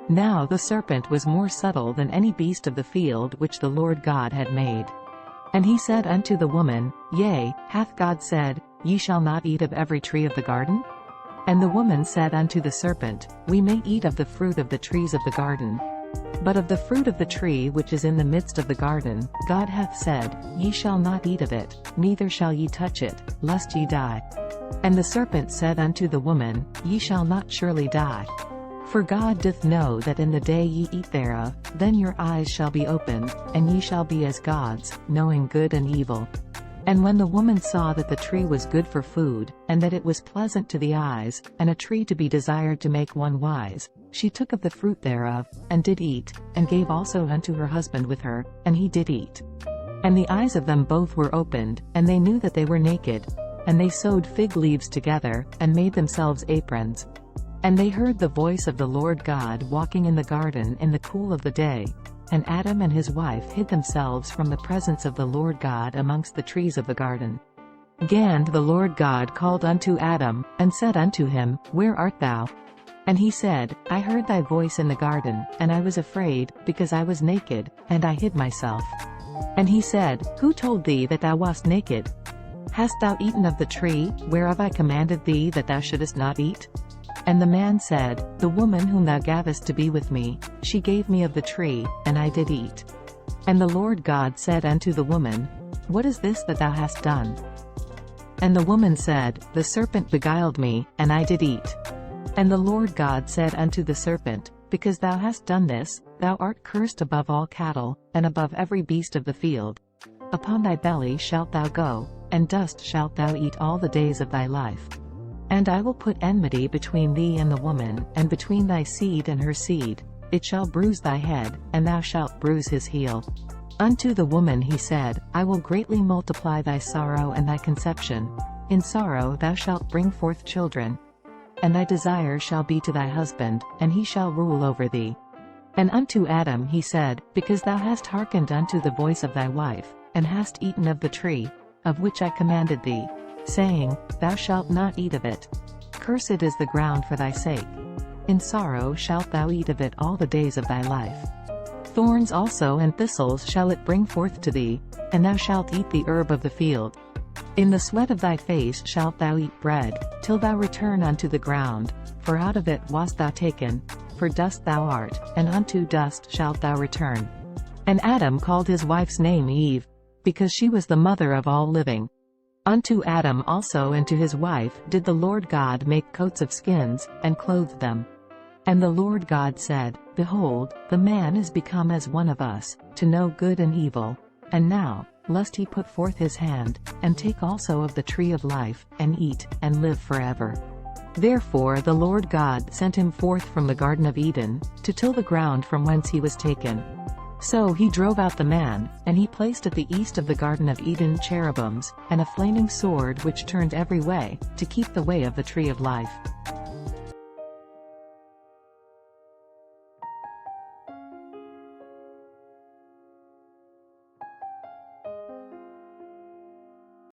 Now the serpent was more subtle than any beast of the field which the Lord God had made. And he said unto the woman, Yea, hath God said, Ye shall not eat of every tree of the garden? And the woman said unto the serpent, We may eat of the fruit of the trees of the garden. But of the fruit of the tree which is in the midst of the garden, God hath said, Ye shall not eat of it, neither shall ye touch it, lest ye die. And the serpent said unto the woman, Ye shall not surely die. For God doth know that in the day ye eat thereof, then your eyes shall be opened, and ye shall be as gods, knowing good and evil. And when the woman saw that the tree was good for food, and that it was pleasant to the eyes, and a tree to be desired to make one wise, she took of the fruit thereof, and did eat, and gave also unto her husband with her, and he did eat. And the eyes of them both were opened, and they knew that they were naked. And they sewed fig leaves together, and made themselves aprons. And they heard the voice of the Lord God walking in the garden in the cool of the day. And Adam and his wife hid themselves from the presence of the Lord God amongst the trees of the garden. Again the Lord God called unto Adam, and said unto him, Where art thou? And he said, I heard thy voice in the garden, and I was afraid, because I was naked, and I hid myself. And he said, Who told thee that thou wast naked? Hast thou eaten of the tree, whereof I commanded thee that thou shouldest not eat? And the man said, The woman whom thou gavest to be with me, she gave me of the tree, and I did eat. And the Lord God said unto the woman, What is this that thou hast done? And the woman said, The serpent beguiled me, and I did eat. And the Lord God said unto the serpent, Because thou hast done this, thou art cursed above all cattle, and above every beast of the field. Upon thy belly shalt thou go, and dust shalt thou eat all the days of thy life. And I will put enmity between thee and the woman, and between thy seed and her seed. It shall bruise thy head, and thou shalt bruise his heel. Unto the woman he said, I will greatly multiply thy sorrow and thy conception. In sorrow thou shalt bring forth children. And thy desire shall be to thy husband, and he shall rule over thee. And unto Adam he said, Because thou hast hearkened unto the voice of thy wife, and hast eaten of the tree, of which I commanded thee, saying, Thou shalt not eat of it. Cursed is the ground for thy sake. In sorrow shalt thou eat of it all the days of thy life. Thorns also and thistles shall it bring forth to thee, and thou shalt eat the herb of the field. In the sweat of thy face shalt thou eat bread, till thou return unto the ground, for out of it wast thou taken, for dust thou art, and unto dust shalt thou return. And Adam called his wife's name Eve, because she was the mother of all living. Unto Adam also and to his wife did the Lord God make coats of skins, and clothed them. And the Lord God said, Behold, the man is become as one of us, to know good and evil. And now, lest he put forth his hand, and take also of the tree of life, and eat, and live forever. Therefore the Lord God sent him forth from the Garden of Eden, to till the ground from whence he was taken. So he drove out the man, and he placed at the east of the Garden of Eden cherubims, and a flaming sword which turned every way, to keep the way of the tree of life.